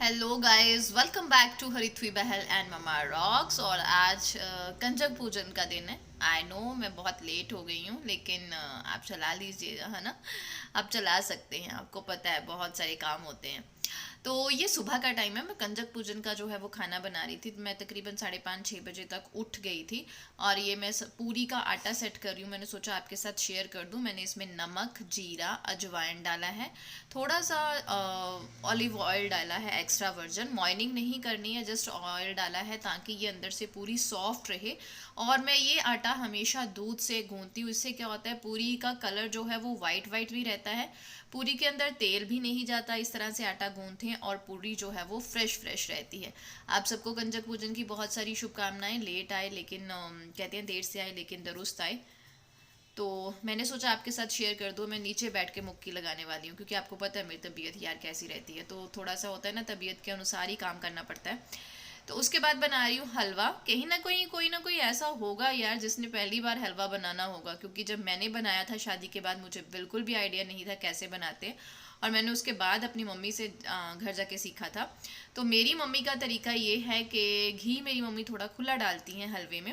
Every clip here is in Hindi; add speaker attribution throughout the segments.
Speaker 1: Hello guys, welcome back to Harithvi Bahl and mama rocks. और आज कंजक पूजन का दिन है। आई नो मैं बहुत लेट हो गई हूँ, लेकिन आप चला लीजिएगा, है ना। आप चला सकते हैं, आपको पता है बहुत सारे काम होते हैं। तो ये सुबह का टाइम है। मैं कंजक पूजन का जो है वो खाना बना रही थी। मैं तकरीबन 5:30-6 बजे तक उठ गई थी। और ये मैं पूरी का आटा सेट कर रही हूँ। मैंने सोचा आपके साथ शेयर कर दूँ। मैंने इसमें नमक, जीरा, अजवाइन डाला है, थोड़ा सा ऑलिव ऑयल डाला है, एक्स्ट्रा वर्जन। मॉर्निंग नहीं करनी है, जस्ट ऑयल डाला है ताकि ये अंदर से पूरी सॉफ्ट रहे। और मैं ये आटा हमेशा दूध से गूंथती हूँ। इससे क्या होता है, पूरी का कलर जो है वो वाइट वाइट भी रहता है, पूरी के अंदर तेल भी नहीं जाता। इस तरह से आटा गूंथें और पूरी जो है वो फ्रेश फ्रेश रहती है। आप सबको कंजक पूजन की बहुत सारी शुभकामनाएं। लेट आए लेकिन कहते हैं देर से आए लेकिन दुरुस्त आए। तो मैंने सोचा आपके साथ शेयर कर दूँ। मैं नीचे बैठ के मुक्की लगाने वाली हूँ, क्योंकि आपको पता है मेरी तबीयत यार कैसी रहती है, तो थोड़ा सा होता है ना, तबीयत के अनुसार ही काम करना पड़ता है। तो उसके बाद बना रही हूँ हलवा। कहीं ना कोई ना कोई ऐसा होगा यार जिसने पहली बार हलवा बनाना होगा, क्योंकि जब मैंने बनाया था शादी के बाद मुझे बिल्कुल भी आइडिया नहीं था कैसे बनाते हैं। और मैंने उसके बाद अपनी मम्मी से घर जाके सीखा था। तो मेरी मम्मी का तरीका ये है कि घी मेरी मम्मी थोड़ा खुला डालती हैं हलवे में,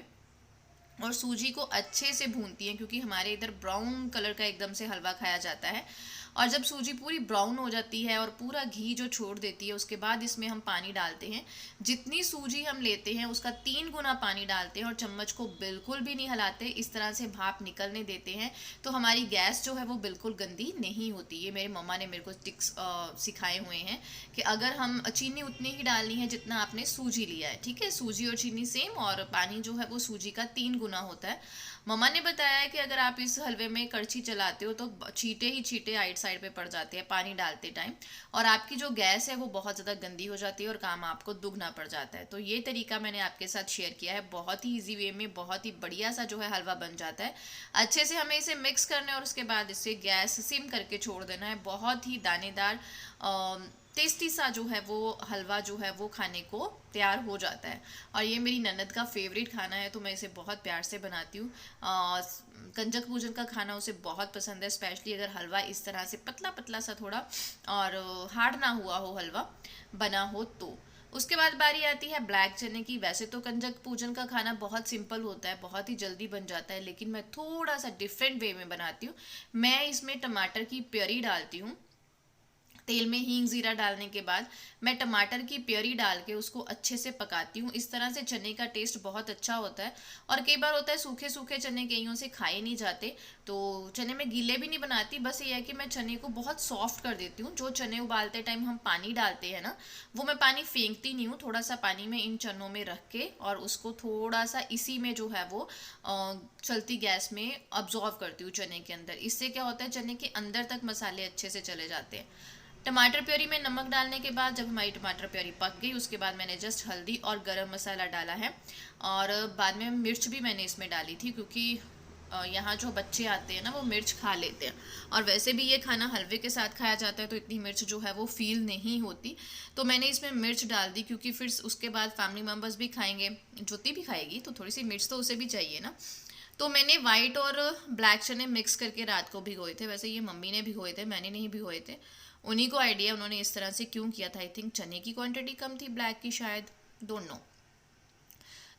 Speaker 1: और सूजी को अच्छे से भूनती हैं, क्योंकि हमारे इधर ब्राउन कलर का एकदम से हलवा खाया जाता है। और जब सूजी पूरी ब्राउन हो जाती है और पूरा घी जो छोड़ देती है, उसके बाद इसमें हम पानी डालते हैं। जितनी सूजी हम लेते हैं उसका 3 गुना पानी डालते हैं, और चम्मच को बिल्कुल भी नहीं हिलाते। इस तरह से भाप निकलने देते हैं, तो हमारी गैस जो है वो बिल्कुल गंदी नहीं होती। ये मेरे मम्मा ने मेरे को टिक्स सिखाए हुए हैं कि अगर हम चीनी उतनी ही डालनी है जितना आपने सूजी लिया है, ठीक है। सूजी और चीनी सेम, और पानी जो है वो सूजी का 3 गुना होता है। मम्मा ने बताया है कि अगर आप इस हलवे में कड़छी चलाते हो तो छींटे ही छींटे आइट साइड पे पड़ जाते हैं पानी डालते टाइम, और आपकी जो गैस है वो बहुत ज़्यादा गंदी हो जाती है और काम आपको दुगना पड़ जाता है। तो ये तरीका मैंने आपके साथ शेयर किया है। बहुत ही ईजी वे में बहुत ही बढ़िया सा जो है हलवा बन जाता है। अच्छे से हमें इसे मिक्स करना है, और उसके बाद इसे गैस सिम करके छोड़ देना है। बहुत ही दानेदार टेस्टी सा जो है वो हलवा जो है वो खाने को तैयार हो जाता है। और ये मेरी ननद का फेवरेट खाना है, तो मैं इसे बहुत प्यार से बनाती हूँ। कंजक पूजन का खाना उसे बहुत पसंद है, स्पेशली अगर हलवा इस तरह से पतला पतला सा थोड़ा और हार्ड ना हुआ हो हलवा बना हो तो। उसके बाद बारी आती है ब्लैक चने की। वैसे तो कंजक पूजन का खाना बहुत सिंपल होता है, बहुत ही जल्दी बन जाता है, लेकिन मैं थोड़ा सा डिफरेंट वे में बनाती हूँ। मैं इसमें टमाटर की प्योरी डालती हूँ। तेल में हींग जीरा डालने के बाद मैं टमाटर की प्योरी डाल के उसको अच्छे से पकाती हूँ। इस तरह से चने का टेस्ट बहुत अच्छा होता है। और कई बार होता है सूखे सूखे चने कईयों से खाए नहीं जाते, तो चने में गीले भी नहीं बनाती। बस ये है कि मैं चने को बहुत सॉफ्ट कर देती हूँ। जो चने उबालते टाइम हम पानी डालते हैं ना, वो मैं पानी फेंकती नहीं हूँ। थोड़ा सा पानी में इन चनों में रख के और उसको थोड़ा सा इसी में जो है वो चलती गैस में अब्जॉर्व करती हूँ चने के अंदर। इससे क्या होता है, चने के अंदर तक मसाले अच्छे से चले जाते हैं। टमाटर प्योरी में नमक डालने के बाद जब हमारी टमाटर प्योरी पक गई, उसके बाद मैंने जस्ट हल्दी और गरम मसाला डाला है। और बाद में मिर्च भी मैंने इसमें डाली थी, क्योंकि यहाँ जो बच्चे आते हैं ना वो मिर्च खा लेते हैं। और वैसे भी ये खाना हलवे के साथ खाया जाता है, तो इतनी मिर्च जो है वो फील नहीं होती। तो मैंने इसमें मिर्च डाल दी, क्योंकि फिर उसके बाद फैमिली मेम्बर्स भी खाएंगे, ज्योति भी खाएगी, तो थोड़ी सी मिर्च तो उसे भी चाहिए ना। तो मैंने वाइट और ब्लैक चने मिक्स करके रात को भिगोए थे। वैसे ये मम्मी ने भिगोए थे, मैंने नहीं भिगोए थे। उन्हीं को आइडिया, उन्होंने इस तरह से क्यों किया था। आई थिंक चने की क्वांटिटी कम थी, ब्लैक की शायद, डोंट नो।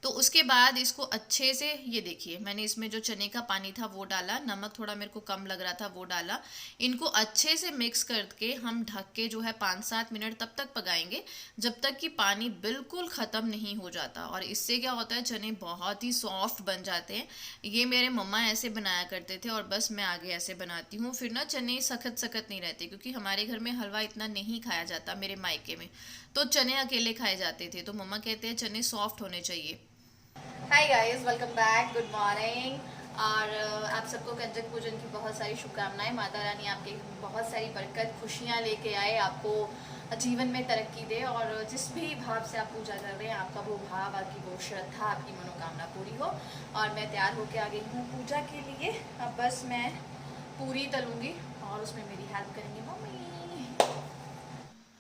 Speaker 1: तो उसके बाद इसको अच्छे से, ये देखिए मैंने इसमें जो चने का पानी था वो डाला, नमक थोड़ा मेरे को कम लग रहा था वो डाला। इनको अच्छे से मिक्स करके हम ढक के जो है 5-7 मिनट तब तक पकाएंगे, जब तक कि पानी बिल्कुल ख़त्म नहीं हो जाता। और इससे क्या होता है, चने बहुत ही सॉफ्ट बन जाते हैं। ये मेरे मम्मा ऐसे बनाया करते थे, और बस मैं आगे ऐसे बनाती हूँ। फिर ना चने सख्त सख्त नहीं रहते, क्योंकि हमारे घर में हलवा इतना नहीं खाया जाता। मेरे मायके में तो चने अकेले खाए जाते थे, तो मम्मा कहते हैं चने सॉफ्ट होने चाहिए। हाय guys, welcome back, good morning. और आप सबको कंजक पूजन की बहुत सारी शुभकामनाएं। माता रानी आपके बहुत सारी बरकत खुशियां लेके आए, आपको जीवन में तरक्की दे, और जिस भी भाव से आप पूजा कर रहे हैं आपका वो भाव, आपकी वो श्रद्धा, आपकी मनोकामना पूरी हो। और मैं तैयार होके आ गई हूँ पूजा के लिए। अब बस मैं पूरी तलूँगी और उसमें मेरी हेल्प करेंगी मम्मी।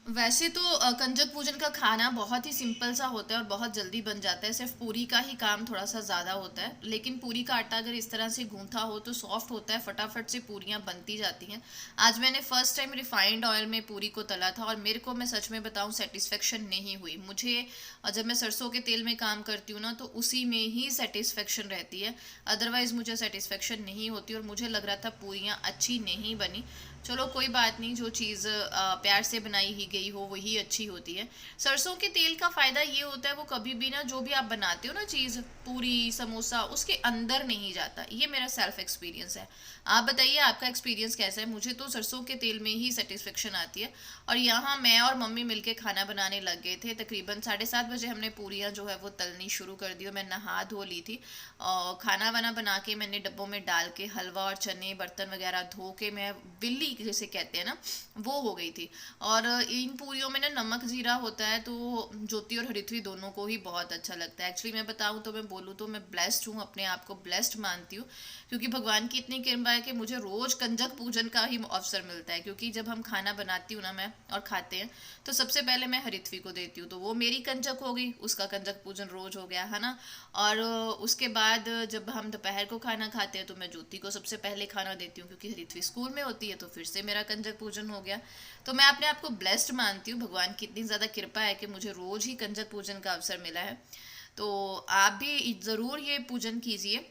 Speaker 1: वैसे तो कंजक पूजन का खाना बहुत ही सिंपल सा होता है और बहुत जल्दी बन जाता है। सिर्फ पूरी का ही काम थोड़ा सा ज़्यादा होता है, लेकिन पूरी का आटा अगर इस तरह से गूंथा हो तो सॉफ्ट होता है, फटाफट से पूरियाँ बनती जाती हैं। आज मैंने फर्स्ट टाइम रिफाइंड ऑयल में पूरी को तला था और मेरे को, मैं सच में बताऊँ, सेटिस्फेक्शन नहीं हुई मुझे। जब मैं सरसों के तेल में काम करती हूँ ना, तो उसी में ही सेटिस्फेक्शन रहती है, अदरवाइज़ मुझे सेटिस्फेक्शन नहीं होती। और मुझे लग रहा था पूरियाँ अच्छी नहीं बनी। चलो कोई बात नहीं, जो चीज़ प्यार से बनाई ही गई हो वही अच्छी होती है। सरसों के तेल का फ़ायदा ये होता है, वो कभी भी ना, जो भी आप बनाते हो ना चीज़, पूरी समोसा, उसके अंदर नहीं जाता। ये मेरा सेल्फ एक्सपीरियंस है। आप बताइए आपका एक्सपीरियंस कैसा है? मुझे तो सरसों के तेल में ही सेटिस्फेक्शन आती है। और यहाँ मैं और मम्मी मिलके खाना बनाने लग गए थे। तकरीबन 7:30 बजे हमने पूरियाँ जो है वो तलनी शुरू कर दी और मैं नहा धो ली थी। और खाना वाना बना के मैंने डब्बों में डाल के, हलवा और चने बर्तन वगैरह धो के, मैं बिल्ली जैसे कहते हैं ना, वो हो गई थी। और इन पूरियों में ना नमक जीरा होता है, तो ज्योति और हरिथ्वी दोनों को ही बहुत अच्छा लगता है। एक्चुअली मैं बताऊँ तो, मैं बोलूँ तो, मैं ब्लेस्ड हूँ, अपने आप को ब्लेस्ड मानती हूँ, क्योंकि भगवान की इतनी कृपा है कि मुझे रोज़ कंजक पूजन का ही अवसर मिलता है। क्योंकि जब हम खाना बनाती हूँ ना मैं, और खाते हैं, तो सबसे पहले मैं हरिथ्वी को देती हूँ, तो वो मेरी कंजक हो गई, उसका कंजक पूजन रोज हो गया है ना। और उसके बाद जब हम दोपहर को खाना खाते हैं, तो मैं ज्योति को सबसे पहले खाना देती हूँ, क्योंकि हरिथ्वी स्कूल में होती है, तो फिर से मेरा कंजक पूजन हो गया। तो मैं अपने आप को ब्लेस्ड मानती हूँ, भगवान की इतनी ज़्यादा कृपा है कि मुझे रोज़ ही कंजक पूजन का अवसर मिला है। तो आप भी ज़रूर ये पूजन कीजिए।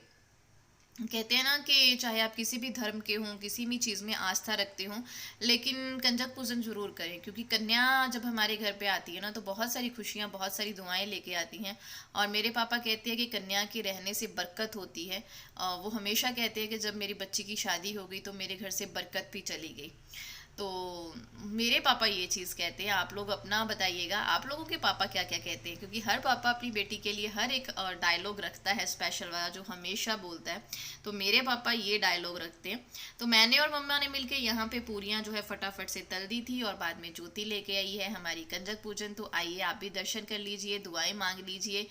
Speaker 1: कहते हैं ना कि चाहे आप किसी भी धर्म के हों, किसी भी चीज़ में आस्था रखते हों, लेकिन कंजक पूजन ज़रूर करें, क्योंकि कन्या जब हमारे घर पे आती है ना, तो बहुत सारी खुशियाँ, बहुत सारी दुआएं लेके आती हैं। और मेरे पापा कहते हैं कि कन्या के रहने से बरकत होती है। वो हमेशा कहते हैं कि जब मेरी बच्ची की शादी हो गई तो मेरे घर से बरकत भी चली गई। तो मेरे पापा ये चीज़ कहते हैं। आप लोग अपना बताइएगा, आप लोगों के पापा क्या क्या कहते हैं, क्योंकि हर पापा अपनी बेटी के लिए हर एक डायलॉग रखता है स्पेशल वाला, जो हमेशा बोलता है। तो मेरे पापा ये डायलॉग रखते हैं। तो मैंने और मम्मा ने मिलके यहाँ पे पूरियाँ जो है फटाफट से तल दी थी, और बाद में ज्योति लेके आई है हमारी कंजक पूजन। तो आइए आप भी दर्शन कर लीजिए, दुआएं मांग लीजिए।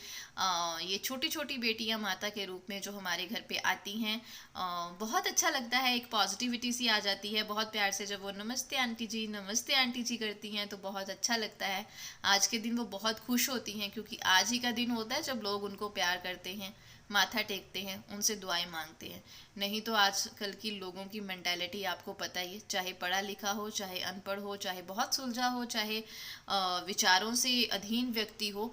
Speaker 1: ये छोटी छोटी बेटियाँ माता के रूप में जो हमारे घर पे आती हैं, बहुत अच्छा लगता है, एक पॉजिटिविटी सी आ जाती है। बहुत प्यार से जब वो नमस्ते आंटी जी, नमस्ते आंटी जी करती हैं, तो बहुत अच्छा लगता है। आज के दिन वो बहुत खुश होती हैं, क्योंकि आज ही का दिन होता है जब लोग उनको प्यार करते हैं, माथा टेकते हैं, उनसे दुआएं मांगते हैं। नहीं तो आजकल की लोगों की मेंटालिटी आपको पता ही है, चाहे पढ़ा लिखा हो, चाहे अनपढ़ हो, चाहे बहुत सुलझा हो, चाहे विचारों से अधीन व्यक्ति हो,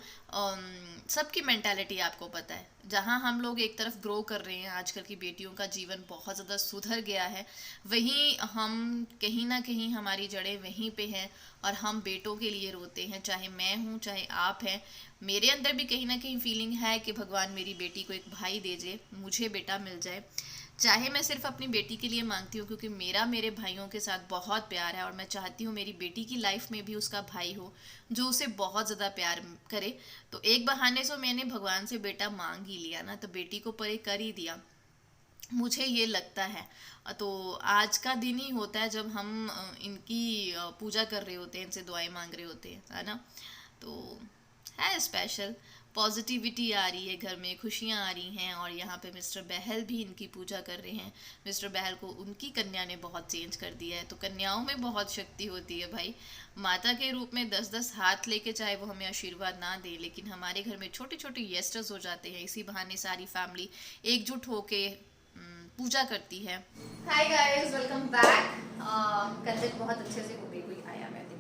Speaker 1: सबकी मेंटालिटी आपको पता है। जहाँ हम लोग एक तरफ ग्रो कर रहे हैं, आजकल की बेटियों का जीवन बहुत ज़्यादा सुधर गया है, वहीं हम कहीं ना कहीं, हमारी जड़ें वहीं पे हैं, और हम बेटों के लिए रोते हैं। चाहे मैं हूँ, चाहे आप हैं, मेरे अंदर भी कहीं ना कहीं फीलिंग है कि भगवान मेरी बेटी को एक भाई दे दे, मुझे बेटा मिल जाए। चाहे मैं सिर्फ अपनी बेटी के लिए मांगती हूँ, क्योंकि मेरा मेरे भाइयों के साथ बहुत प्यार है, और मैं चाहती हूँ मेरी बेटी की लाइफ में भी उसका भाई हो जो उसे बहुत ज़्यादा प्यार करे। तो एक बहाने से मैंने भगवान से बेटा मांग ही लिया ना, तो बेटी को परे कर ही दिया, मुझे ये लगता है। तो आज का दिन ही होता है जब हम इनकी पूजा कर रहे होते हैं, इनसे दुआएं मांग रहे होते हैं, है ना। तो है स्पेशल, पॉजिटिविटी आ रही है घर में, खुशियाँ आ रही हैं। और यहाँ पे मिस्टर बहल भी इनकी पूजा कर रहे हैं। मिस्टर बहल को उनकी कन्या ने बहुत चेंज कर दिया है। तो कन्याओं में बहुत शक्ति होती है भाई। माता के रूप में 10-10 हाथ लेके चाहे वो हमें आशीर्वाद ना दे, लेकिन हमारे घर में छोटे छोटे येस्टर्स हो जाते हैं। इसी बहाने सारी फैमिली एकजुट होके पूजा करती है। Hi guys, welcome back. कंजक बहुत अच्छे से हो गई, कोई आया मैं देखूँ।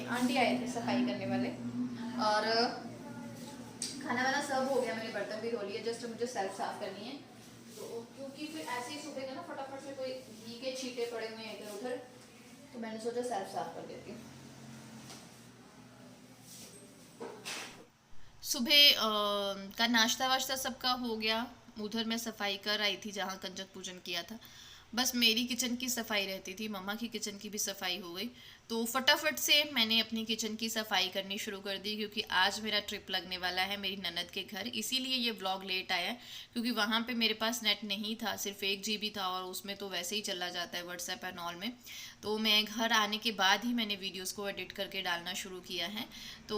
Speaker 1: आंटी आए थे सफाई करने वाले, और खाना वाना सब हो गया, मैंने बर्तन भी धो लिए, जस्ट मुझे सेल्फ साफ करनी है। तो क्योंकि फिर ऐसे ही सुबह का ना फटाफट से कोई घी के छींटे पड़े हुए हैं इधर उधर, तो मैंने सोचा सेल्फ साफ कर देती हूँ। सुबह का नाश्ता वाश्ता सबका हो गया। उधर मैं सफाई कर आई थी जहाँ कंजक पूजन किया था। बस मेरी किचन की सफाई रहती थी, मम्मा की किचन की भी सफाई हो गई। तो फटाफट से मैंने अपनी किचन की सफाई करनी शुरू कर दी, क्योंकि आज मेरा ट्रिप लगने वाला है मेरी ननद के घर। इसीलिए ये व्लॉग लेट आया है, क्योंकि वहाँ पे मेरे पास नेट नहीं था, सिर्फ 1 GB था, और उसमें तो वैसे ही चला जाता है व्हाट्सएप एंड ऑल में। तो मैं घर आने के बाद ही मैंने वीडियोस को एडिट करके डालना शुरू किया है। तो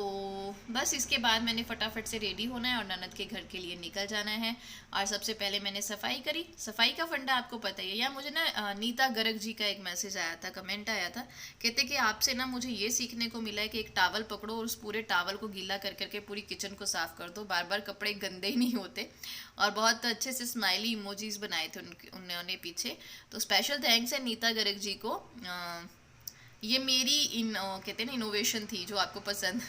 Speaker 1: बस इसके बाद मैंने फटाफट से रेडी होना है और ननद के घर के लिए निकल जाना है। और सबसे पहले मैंने सफाई करी। सफाई का फंडा आपको पता ही है। या मुझे ना नीता गर्ग जी का एक मैसेज आया था, कमेंट आया था, कहते कि आपसे ना मुझे ये सीखने को मिला है कि एक टावल पकड़ो और उस पूरे टावल को गीला कर करके पूरी किचन को साफ कर दो, बार बार कपड़े गंदे ही नहीं होते। और बहुत अच्छे से स्माइली इमोजीज बनाए थे उन्होंने पीछे। तो स्पेशल थैंक्स है नीता गर्ग जी को। ये मेरी कहते हैं ना इनोवेशन थी जो आपको पसंद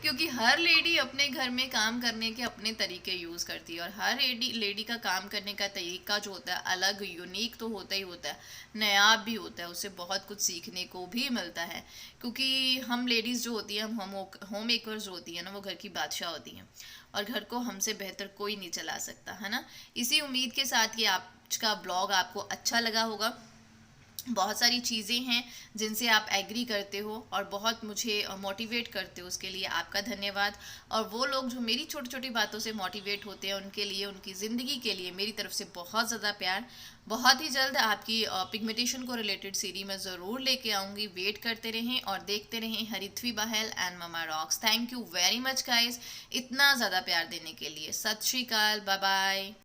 Speaker 1: क्योंकि हर लेडी अपने घर में काम करने के अपने तरीके यूज़ करती है, और हर लेडी का काम करने का तरीका जो होता है अलग यूनिक तो होता ही होता है, नायाब भी होता है, उससे बहुत कुछ सीखने को भी मिलता है। क्योंकि हम लेडीज़ जो होती हैं, हम होम मेकर्स जो होती हैं ना, वो घर की बादशाह होती हैं, और घर को हमसे बेहतर कोई नहीं चला सकता, है ना। इसी उम्मीद के साथ कि आज का ब्लॉग आपको अच्छा लगा होगा। बहुत सारी चीज़ें हैं जिनसे आप एग्री करते हो और बहुत मुझे मोटिवेट करते हो, उसके लिए आपका धन्यवाद। और वो लोग जो मेरी छोटी छोटी बातों से मोटिवेट होते हैं, उनके लिए, उनकी ज़िंदगी के लिए मेरी तरफ से बहुत ज़्यादा प्यार। बहुत ही जल्द आपकी पिगमेंटेशन को रिलेटेड सीरीज मैं ज़रूर लेके आऊँगी। वेट करते रहें और देखते रहें हरिथ्वी बहल and mama rocks. Thank you very much guys, इतना ज़्यादा प्यार देने के लिए। सत श्री अकाल, बाय बाय।